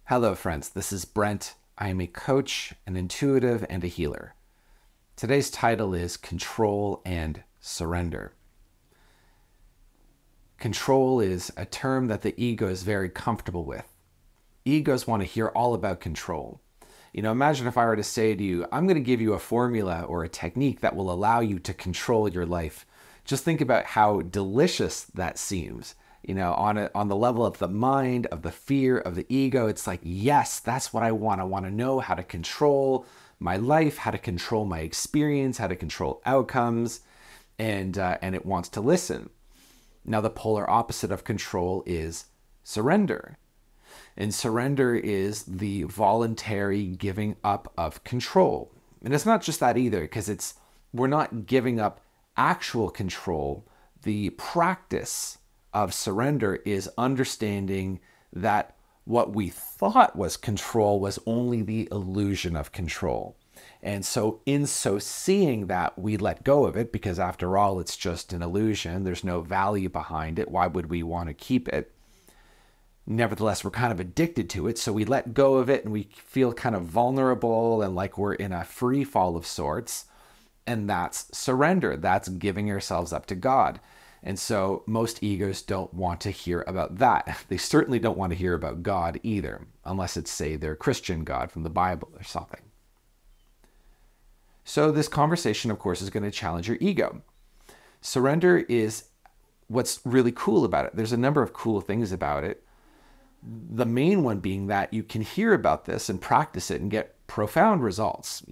Hello, friends. This is Brent. I am a coach, an intuitive, and a healer. Today's title is Control and Surrender. Control is a term that the ego is very comfortable with. Egos want to hear all about control. Imagine if I were to say to you, I'm going to give you a formula or a technique that will allow you to control your life. Just think about how delicious that seems. On the level of the mind, of the fear, of the ego, it's like, yes, that's what I want. I want to know how to control my life, how to control my experience, how to control outcomes, and it wants to listen. Now, the polar opposite of control is surrender. And surrender is the voluntary giving up of control. And it's not just that either, because we're not giving up actual control. The practice of surrender is understanding that what we thought was control was only the illusion of control. And so seeing that, we let go of it, because after all, it's just an illusion. There's no value behind it. Why would we want to keep it? Nevertheless, we're kind of addicted to it. So we let go of it and we feel kind of vulnerable and like we're in a free fall of sorts. And that's surrender. That's giving ourselves up to God. And so most egos don't want to hear about that. They certainly don't want to hear about God either, unless it's, say, their Christian God from the Bible or something. So this conversation, of course, is going to challenge your ego. Surrender is what's really cool about it. There's a number of cool things about it. The main one being that you can hear about this and practice it and get profound results.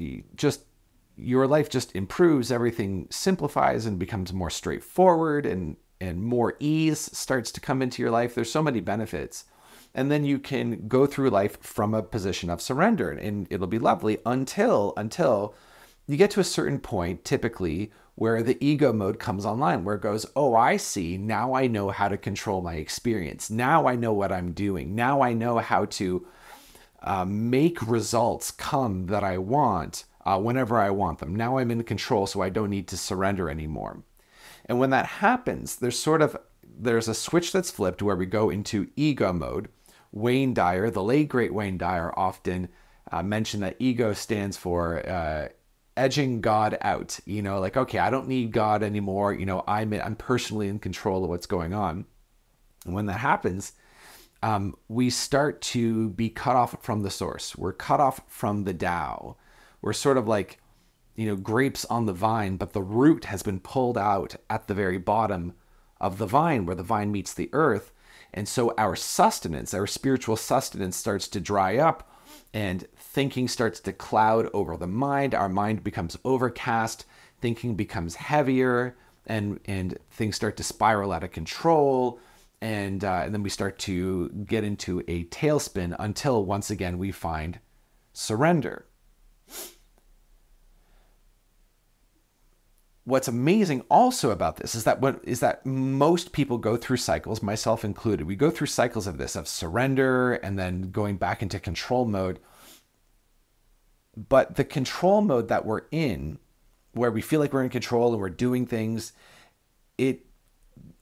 Your life just improves, everything simplifies and becomes more straightforward, and more ease starts to come into your life. There's so many benefits. And then you can go through life from a position of surrender, and it'll be lovely until you get to a certain point, typically, where the ego mode comes online, where it goes, oh, I see. Now I know how to control my experience. Now I know what I'm doing. Now I know how to make results come that I want whenever I want them. Now I'm in control, so I don't need to surrender anymore. And when that happens, there's a switch that's flipped where we go into ego mode. Wayne Dyer, the late great Wayne Dyer, often mentioned that ego stands for edging God out. Like, okay, I don't need God anymore. I'm personally in control of what's going on. And when that happens, we start to be cut off from the source. We're cut off from the Tao. We're sort of like, grapes on the vine, but the root has been pulled out at the very bottom of the vine where the vine meets the earth. And so our sustenance, our spiritual sustenance, starts to dry up, and thinking starts to cloud over the mind. Our mind becomes overcast, thinking becomes heavier, and things start to spiral out of control. And then we start to get into a tailspin until once again we find surrender. What's amazing also about this is that most people go through cycles, myself included. We go through cycles of this, of surrender and then going back into control mode. But the control mode that we're in, where we feel like we're in control and we're doing things, it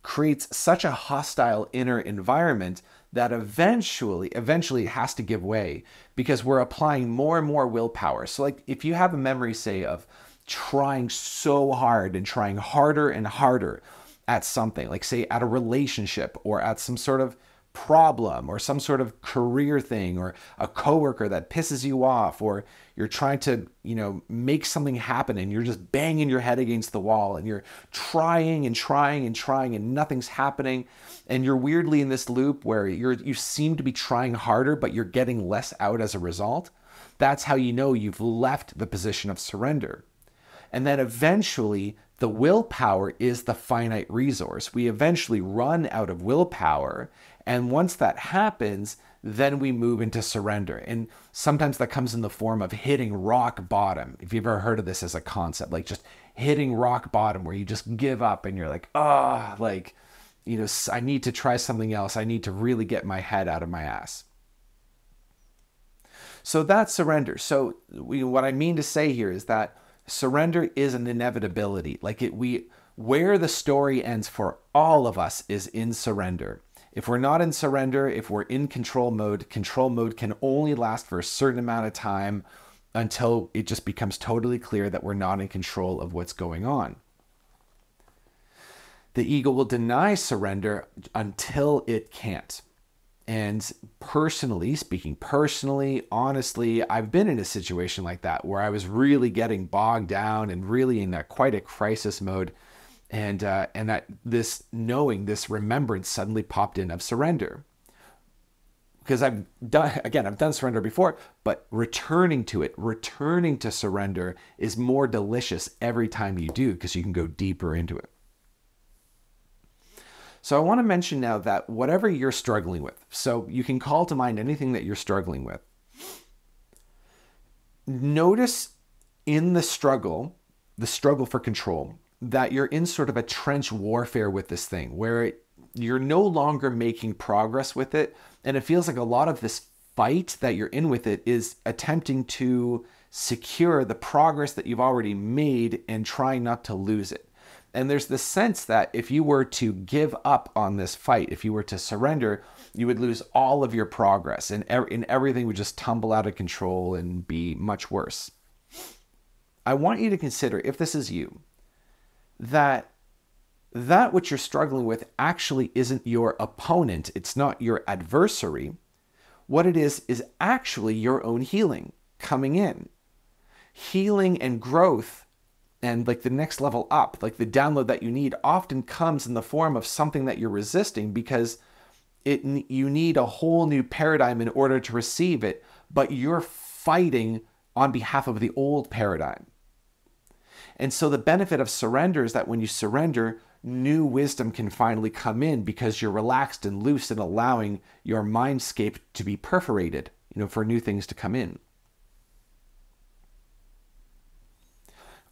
creates such a hostile inner environment that eventually it has to give way, because we're applying more and more willpower. So like if you have a memory, say, of trying so hard and trying harder and harder at something, like say at a relationship or at some sort of problem or some sort of career thing or a coworker that pisses you off, or you're trying to, make something happen and you're just banging your head against the wall and you're trying and trying and trying and nothing's happening. And you're weirdly in this loop where you seem to be trying harder, but you're getting less out as a result. That's how you know you've left the position of surrender. And then eventually the willpower is the finite resource. We eventually run out of willpower. And once that happens, then we move into surrender. And sometimes that comes in the form of hitting rock bottom. If you've ever heard of this as a concept, like just hitting rock bottom, where you just give up and you're like, I need to try something else. I need to really get my head out of my ass. So that's surrender. So what I mean to say here is that surrender is an inevitability. Where the story ends for all of us is in surrender. If we're not in surrender, if we're in control mode can only last for a certain amount of time until it just becomes totally clear that we're not in control of what's going on. The ego will deny surrender until it can't. And personally, honestly, I've been in a situation like that where I was really getting bogged down and really in quite a crisis mode. And that this knowing, this remembrance suddenly popped in of surrender. Because I've done surrender before, but returning to surrender is more delicious every time you do, because you can go deeper into it. So I want to mention now that whatever you're struggling with, so you can call to mind anything that you're struggling with. Notice in the struggle for control, that you're in sort of a trench warfare with this thing where you're no longer making progress with it. And it feels like a lot of this fight that you're in with it is attempting to secure the progress that you've already made and trying not to lose it. And there's this sense that if you were to give up on this fight, if you were to surrender, you would lose all of your progress and everything would just tumble out of control and be much worse. I want you to consider, if this is you, that which you're struggling with actually isn't your opponent. It's not your adversary. What it is actually your own healing coming in. Healing and growth and like the next level up, like the download that you need, often comes in the form of something that you're resisting because you need a whole new paradigm in order to receive it, but you're fighting on behalf of the old paradigm. And so the benefit of surrender is that when you surrender, new wisdom can finally come in because you're relaxed and loose and allowing your mindscape to be perforated, for new things to come in.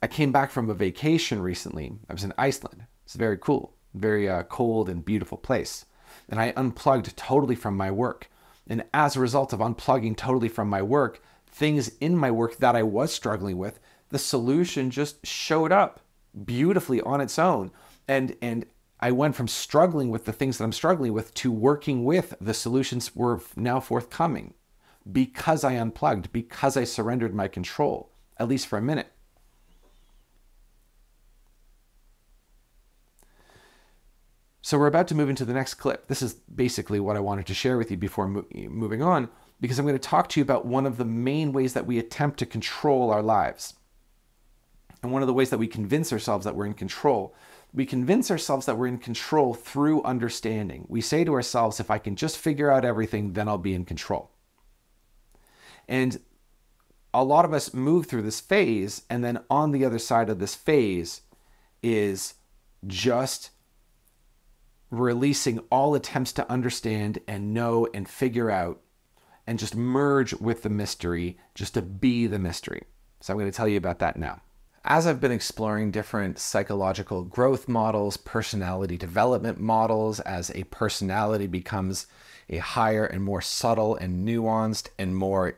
I came back from a vacation recently. I was in Iceland. It's very cool, very cold and beautiful place. And I unplugged totally from my work. And as a result of unplugging totally from my work, things in my work that I was struggling with, the solution just showed up beautifully on its own. And I went from struggling with the things that I'm struggling with to working with the solutions were now forthcoming because I unplugged, because I surrendered my control, at least for a minute. So we're about to move into the next clip. This is basically what I wanted to share with you before moving on, because I'm going to talk to you about one of the main ways that we attempt to control our lives. And one of the ways that we convince ourselves that we're in control. We convince ourselves that we're in control through understanding. We say to ourselves, if I can just figure out everything, then I'll be in control. And a lot of us move through this phase, and then on the other side of this phase is just releasing all attempts to understand and know and figure out and just merge with the mystery, just to be the mystery. So I'm going to tell you about that now. As I've been exploring different psychological growth models, personality development models, as a personality becomes a higher and more subtle and nuanced and more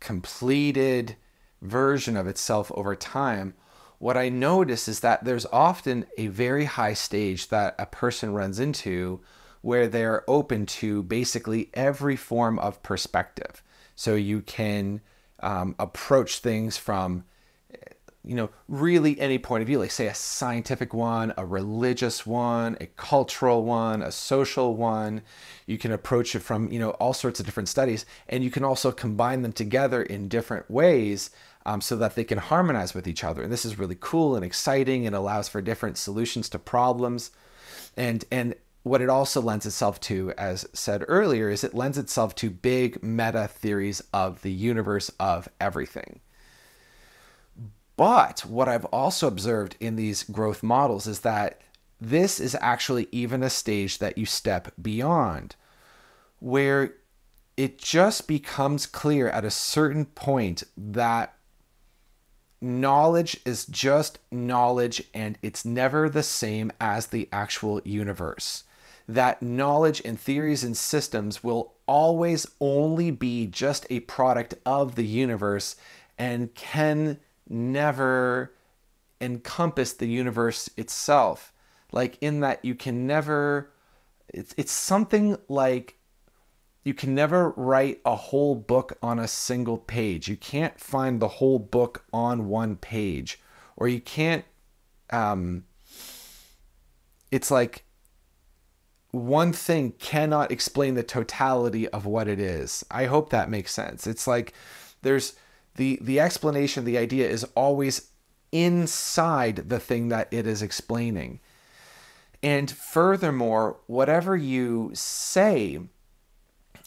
completed version of itself over time, what I notice is that there's often a very high stage that a person runs into where they're open to basically every form of perspective. So you can approach things from, really any point of view, like say a scientific one, a religious one, a cultural one, a social one. You can approach it from, all sorts of different studies, and you can also combine them together in different ways so that they can harmonize with each other. And this is really cool and exciting and allows for different solutions to problems. And what it also lends itself to, as said earlier, is it lends itself to big meta theories of the universe of everything. But what I've also observed in these growth models is that this is actually even a stage that you step beyond, where it just becomes clear at a certain point that knowledge is just knowledge and it's never the same as the actual universe. That knowledge and theories and systems will always only be just a product of the universe and can never encompass the universe itself. Like in that you can never it's something like you can never write a whole book on a single page. You can't find the whole book on one page, or you can't. It's like one thing cannot explain the totality of what it is. I hope that makes sense. It's like there's the explanation, the idea is always inside the thing that it is explaining. And furthermore, whatever you say,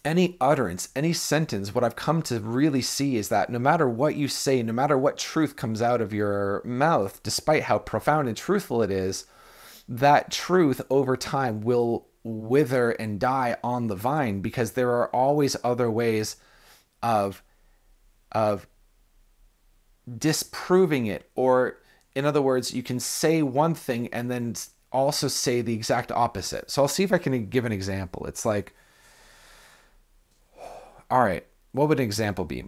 any utterance, any sentence, what I've come to really see is that no matter what you say, no matter what truth comes out of your mouth, despite how profound and truthful it is, that truth over time will wither and die on the vine, because there are always other ways of disproving it. Or in other words, you can say one thing and then also say the exact opposite. So I'll see if I can give an example. It's like, all right, what would an example be?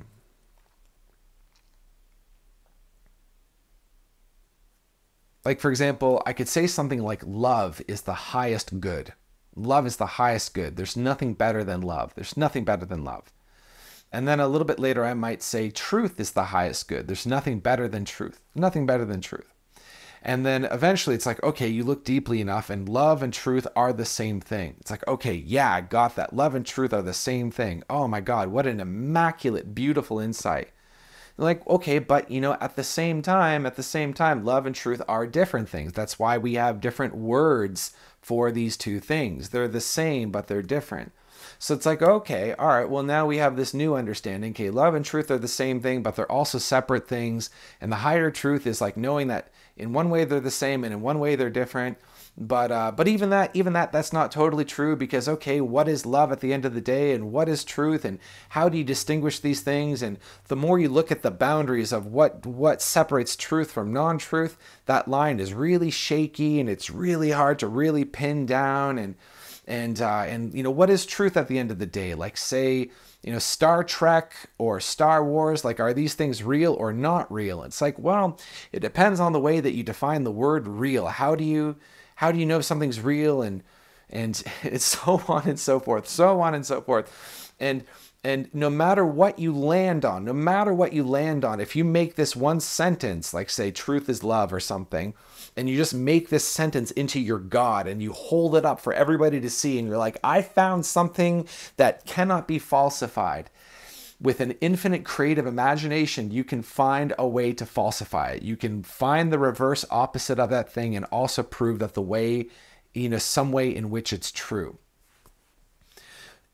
Like, for example, I could say something like love is the highest good. Love is the highest good. There's nothing better than love. There's nothing better than love. And then a little bit later, I might say truth is the highest good. There's nothing better than truth. Nothing better than truth. And then eventually it's like, okay, you look deeply enough and love and truth are the same thing. It's like, okay, yeah, I got that. Love and truth are the same thing. Oh my God, what an immaculate, beautiful insight. Like, okay, but at the same time, love and truth are different things. That's why we have different words for these two things. They're the same, but they're different. So it's like, okay, all right, well, now we have this new understanding. Okay, love and truth are the same thing, but they're also separate things. And the higher truth is like knowing that in one way they're the same and in one way they're different. But even that's not totally true, because, okay, what is love at the end of the day, and what is truth, and how do you distinguish these things? And the more you look at the boundaries of what separates truth from non-truth, that line is really shaky, and it's really hard to really pin down. And what is truth at the end of the day? Like, say, Star Trek or Star Wars, like, are these things real or not real? It's like, well, it depends on the way that you define the word real. How do you know if something's real? And it's so on and so forth. And no matter what you land on, if you make this one sentence, like say truth is love or something, and you just make this sentence into your God and you hold it up for everybody to see, and you're like, I found something that cannot be falsified. With an infinite creative imagination, you can find a way to falsify it. You can find the reverse opposite of that thing and also prove that the way, some way in which it's true.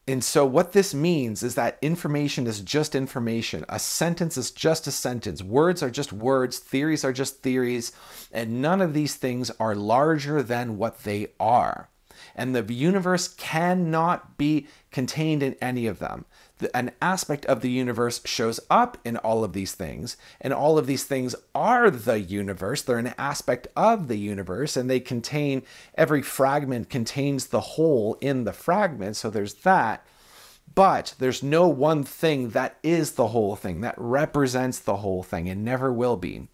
And so what this means is that information is just information. A sentence is just a sentence. Words are just words. Theories are just theories. And none of these things are larger than what they are. And the universe cannot be contained in any of them. An aspect of the universe shows up in all of these things, and all of these things are the universe. They're an aspect of the universe, and they contain, every fragment contains the whole in the fragment, so there's that. But there's no one thing that is the whole thing, that represents the whole thing, and never will be.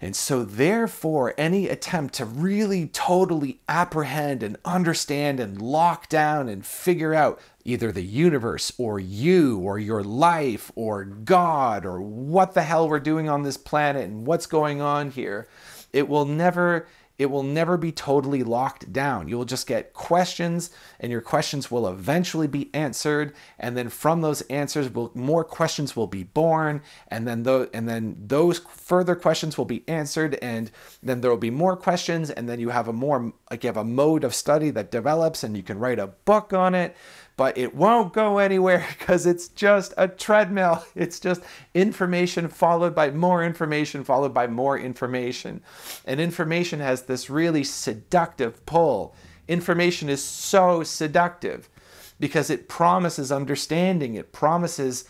And so therefore, any attempt to really totally apprehend and understand and lock down and figure out either the universe or you or your life or God or what the hell we're doing on this planet and what's going on here, it will never be totally locked down. You will just get questions, and your questions will eventually be answered. And then from those answers, more questions will be born. And then those further questions will be answered. And then there will be more questions. And then you have a mode of study that develops, and you can write a book on it. But it won't go anywhere, because it's just a treadmill. It's just information followed by more information followed by more information. And information has this really seductive pull. Information is so seductive because it promises understanding. It promises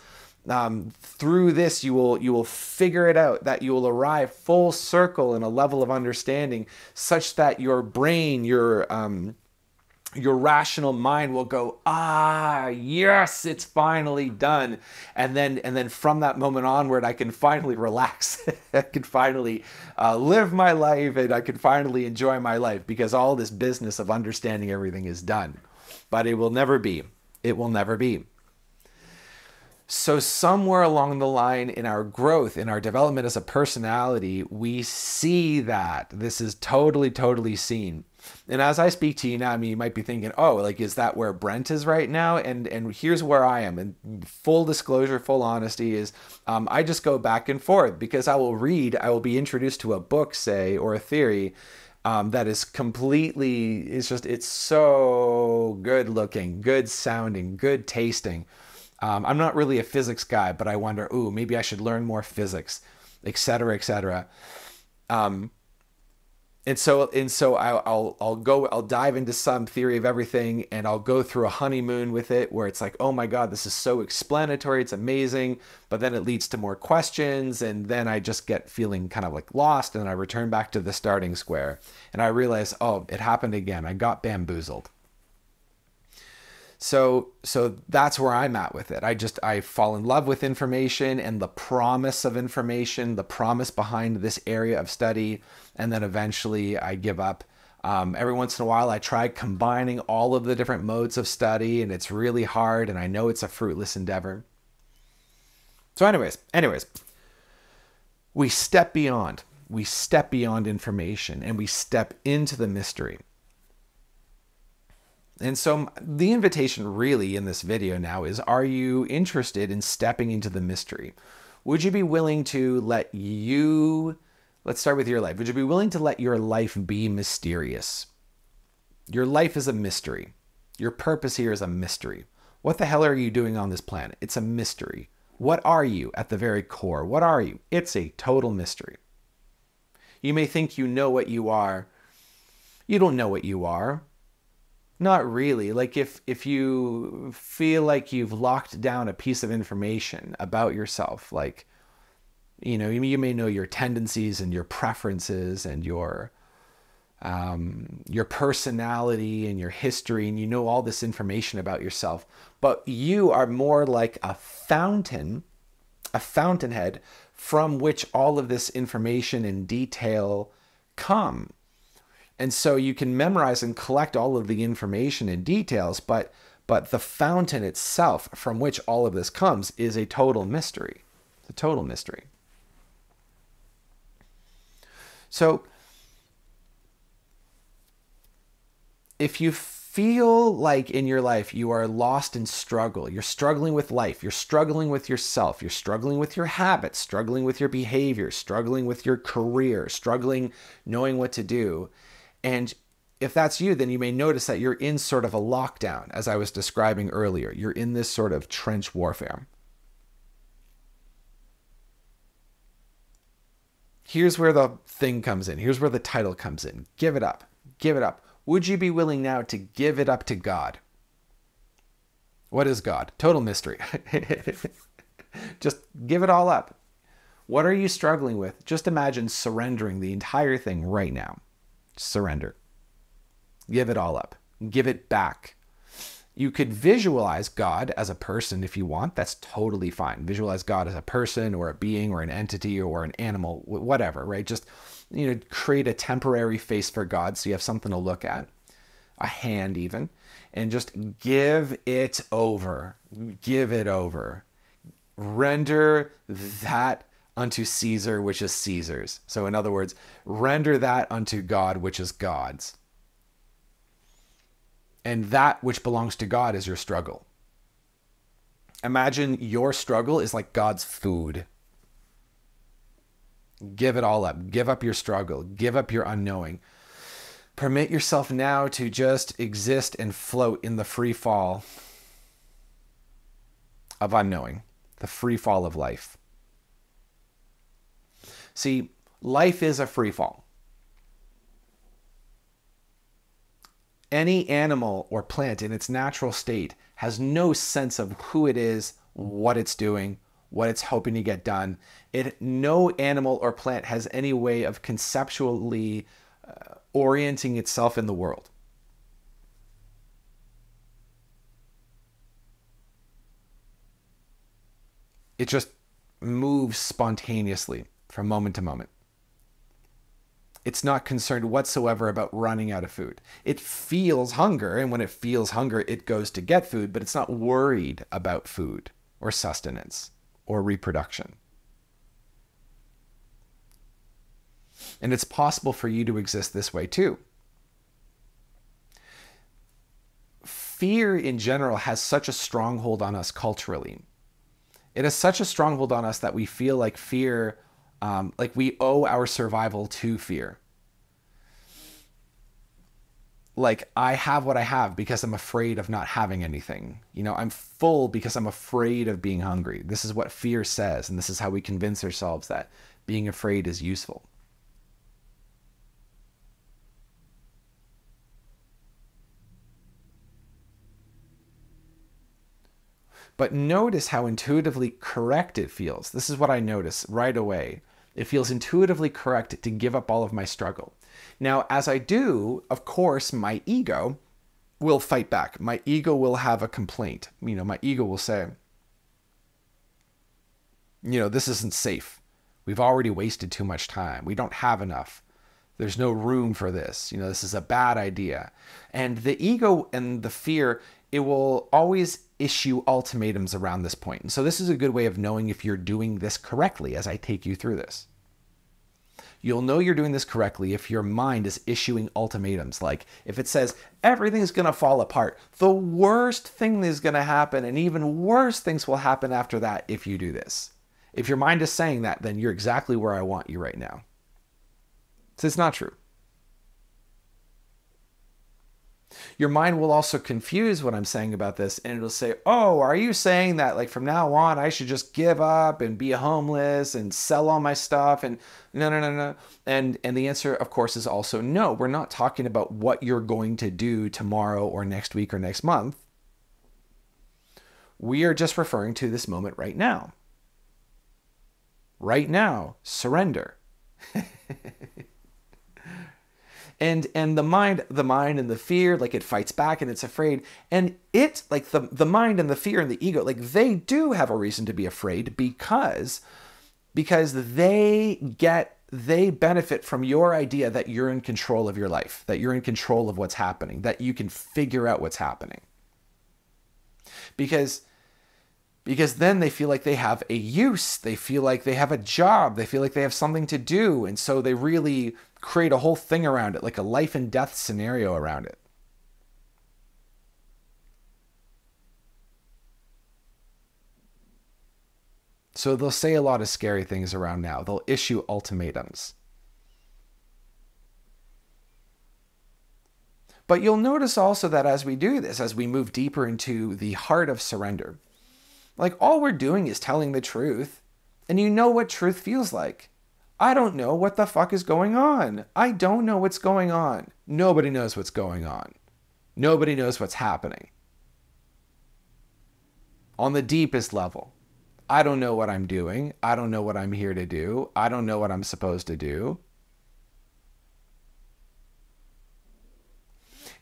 through this you will figure it out, that you will arrive full circle in a level of understanding such that your brain, your rational mind will go, ah, yes, it's finally done. And then from that moment onward, I can finally relax. I can finally live my life, and I can finally enjoy my life, because all this business of understanding everything is done. But it will never be. It will never be. So somewhere along the line in our growth, in our development as a personality, we see that this is totally, totally seen. And as I speak to you now, I mean, you might be thinking, oh, like, is that where Brent is right now? And here's where I am. And full disclosure, full honesty is I just go back and forth, because I will be introduced to a book, say, or a theory that is completely, it's so good looking, good sounding, good tasting. I'm not really a physics guy, but I wonder, ooh, maybe I should learn more physics, et cetera, et cetera. And so I'll dive into some theory of everything, and I'll go through a honeymoon with it where it's like, oh my God, this is so explanatory, it's amazing. But then it leads to more questions, and then I just get feeling kind of like lost, and I return back to the starting square, and I realize, oh, it happened again. I got bamboozled. So that's where I'm at with it. I fall in love with information and the promise of information, the promise behind this area of study, and then eventually I give up. Every once in a while I try combining all of the different modes of study, and it's really hard, and I know it's a fruitless endeavor. So anyways, we step beyond information, and we step into the mystery. And so the invitation really in this video now is, are you interested in stepping into the mystery? Would you be willing to let's start with your life. Would you be willing to let your life be mysterious? Your life is a mystery. Your purpose here is a mystery. What the hell are you doing on this planet? It's a mystery. What are you at the very core? What are you? It's a total mystery. You may think you know what you are. You don't know what you are. Not really. Like if you feel like you've locked down a piece of information about yourself, like, you may know your tendencies and your preferences and your personality and your history, and you know all this information about yourself, but you are more like a fountainhead from which all of this information and detail come. And so you can memorize and collect all of the information and details, but the fountain itself from which all of this comes is a total mystery. It's a total mystery. So if you feel like in your life you are lost in struggle, you're struggling with life, you're struggling with yourself, you're struggling with your habits, struggling with your behavior, struggling with your career, struggling knowing what to do, and if that's you, then you may notice that you're in sort of a lockdown, as I was describing earlier. You're in this sort of trench warfare. Here's where the thing comes in. Here's where the title comes in. Give it up. Give it up. Would you be willing now to give it up to God? What is God? Total mystery. Just give it all up. What are you struggling with? Just imagine surrendering the entire thing right now. Surrender. Give it all up. Give it back. You could visualize God as a person if you want. That's totally fine. Visualize God as a person or a being or an entity or an animal, whatever, right? Just, create a temporary face for God so you have something to look at, a hand even, and just give it over. Give it over. Render that unto Caesar, which is Caesar's. So in other words, render that unto God, which is God's. And that which belongs to God is your struggle. Imagine your struggle is like God's food. Give it all up. Give up your struggle. Give up your unknowing. Permit yourself now to just exist and float in the free fall of unknowing, the free fall of life. See, life is a free fall. Any animal or plant in its natural state has no sense of who it is, what it's doing, what it's hoping to get done. No animal or plant has any way of conceptually orienting itself in the world. It just moves spontaneously from moment to moment. It's not concerned whatsoever about running out of food. It feels hunger, and when it feels hunger, it goes to get food, but it's not worried about food or sustenance or reproduction. And it's possible for you to exist this way too. Fear in general has such a stronghold on us culturally. It has such a stronghold on us that we feel like fear, like we owe our survival to fear. Like, I have what I have because I'm afraid of not having anything. You know, I'm full because I'm afraid of being hungry. This is what fear says, and this is how we convince ourselves that being afraid is useful. But notice how intuitively correct it feels. This is what I notice right away. It feels intuitively correct to give up all of my struggle. Now, as I do, of course, my ego will fight back. My ego will have a complaint. You know, my ego will say, you know, this isn't safe. We've already wasted too much time. We don't have enough. There's no room for this. You know, this is a bad idea. And the ego and the fear, it will always issue ultimatums around this point. And so this is a good way of knowing if you're doing this correctly as I take you through this. You'll know you're doing this correctly if your mind is issuing ultimatums. Like if it says everything's going to fall apart, the worst thing is going to happen, and even worse things will happen after that if you do this. If your mind is saying that, then you're exactly where I want you right now. So it's not true. Your mind will also confuse what I'm saying about this, and it'll say, oh, are you saying that like from now on I should just give up and be homeless and sell all my stuff? And no. And the answer, of course, is also no. We're not talking about what you're going to do tomorrow or next week or next month. We are just referring to this moment right now. Right now, surrender. And the mind and the fear, like it fights back and it's afraid. And it's like the mind and the fear and the ego, like they do have a reason to be afraid because they benefit from your idea that you're in control of your life, that you're in control of what's happening, that you can figure out what's happening. Because then they feel like they have a use, they feel like they have a job, they feel like they have something to do. And so they really create a whole thing around it, like a life and death scenario around it. So they'll say a lot of scary things around now. They'll issue ultimatums. But you'll notice also that as we do this, as we move deeper into the heart of surrender, like all we're doing is telling the truth, and you know what truth feels like. I don't know what the fuck is going on. I don't know what's going on. Nobody knows what's going on. Nobody knows what's happening. On the deepest level, I don't know what I'm doing. I don't know what I'm here to do. I don't know what I'm supposed to do.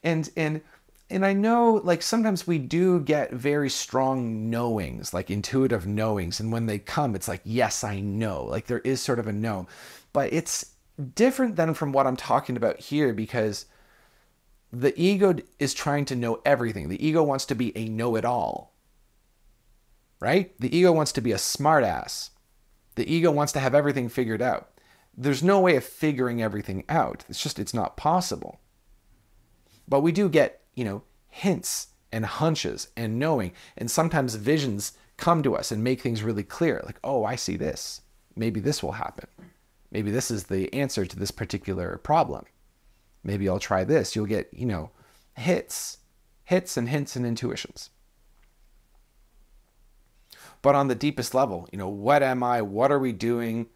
And I know, like, sometimes we do get very strong knowings, like intuitive knowings. And when they come, it's like, yes, I know. Like, there is sort of a know. But it's different than from what I'm talking about here, because the ego is trying to know everything. The ego wants to be a know-it-all, right? The ego wants to be a smartass. The ego wants to have everything figured out. There's no way of figuring everything out. It's not possible. But we do get, hints and hunches and knowing. And sometimes visions come to us and make things really clear. Like, oh, I see this. Maybe this will happen. Maybe this is the answer to this particular problem. Maybe I'll try this. You'll get, hits and hints and intuitions. But on the deepest level, what am I? What are we doing?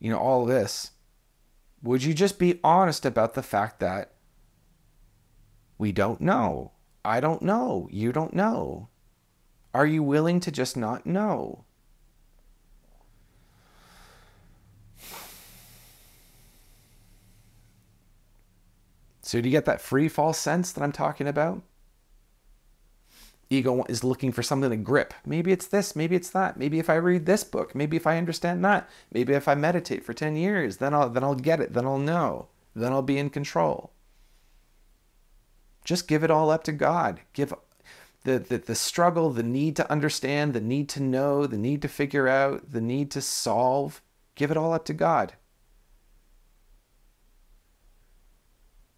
All of this. Would you just be honest about the fact that we don't know? I don't know. You don't know. Are you willing to just not know? So do you get that free fall sense that I'm talking about? Ego is looking for something to grip. Maybe it's this, maybe it's that. Maybe if I read this book, maybe if I understand that, maybe if I meditate for 10 years, then I'll get it, then I'll know, then I'll be in control. Just give it all up to God. Give the struggle, the need to understand, the need to know, the need to figure out, the need to solve, give it all up to God.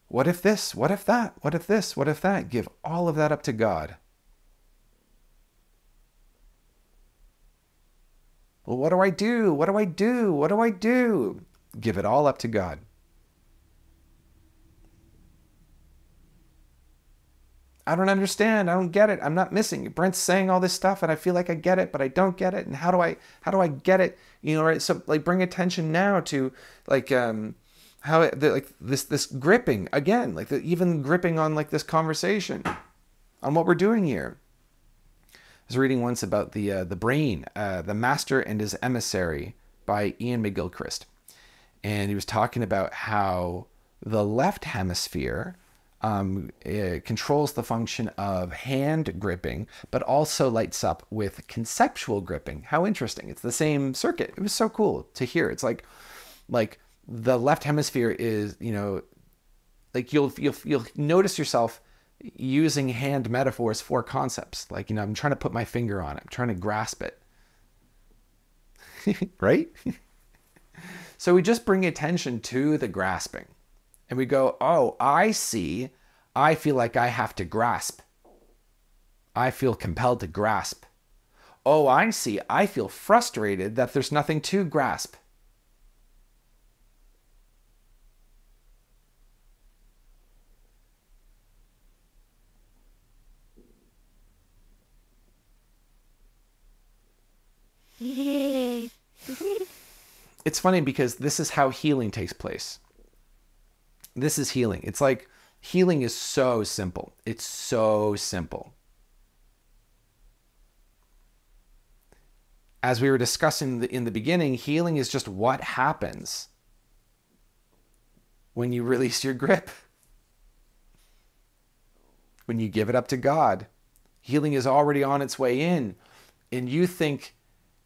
What if this? What if that? What if this? What if that? Give all of that up to God. Well, what do I do? What do I do? What do I do? Give it all up to God. I don't understand. I don't get it. I'm not missing. Brent's saying all this stuff and I feel like I get it, but I don't get it. And how do I get it? You know, right? So like bring attention now to like how like this gripping again, like even gripping on like this conversation on what we're doing here. I was reading once about the brain, the Master and His Emissary by Ian McGilchrist, and he was talking about how the left hemisphere controls the function of hand gripping, but also lights up with conceptual gripping. How interesting! It's the same circuit. It was so cool to hear. It's like the left hemisphere is, you know, like you'll notice yourself using hand metaphors for concepts. Like, you know, I'm trying to put my finger on it. I'm trying to grasp it. Right? So we just bring attention to the grasping. And we go, oh, I see. I feel like I have to grasp. I feel compelled to grasp. Oh, I see. I feel frustrated that there's nothing to grasp. It's funny because this is how healing takes place. This is healing. It's like healing is so simple. It's so simple. As we were discussing in the beginning, healing is just what happens when you release your grip. When you give it up to God. Healing is already on its way in. And you think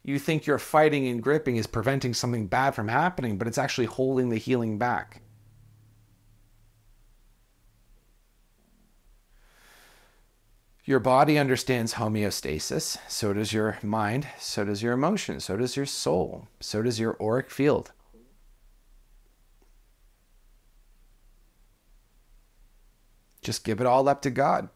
you're fighting and gripping is preventing something bad from happening, but it's actually holding the healing back. Your body understands homeostasis, so does your mind, so does your emotion, so does your soul, so does your auric field. Just give it all up to God.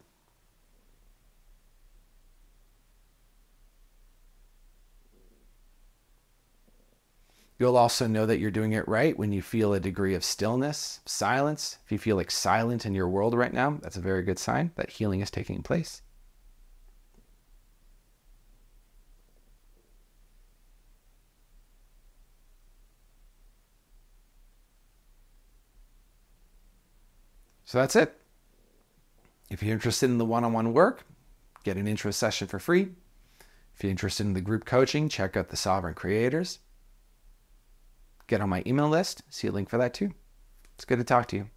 You'll also know that you're doing it right when you feel a degree of stillness, silence. If you feel like silent in your world right now, that's a very good sign that healing is taking place. So that's it. If you're interested in the one-on-one work, get an intro session for free. If you're interested in the group coaching, check out the Sovereign Creators. Get on my email list. See a link for that too. It's good to talk to you.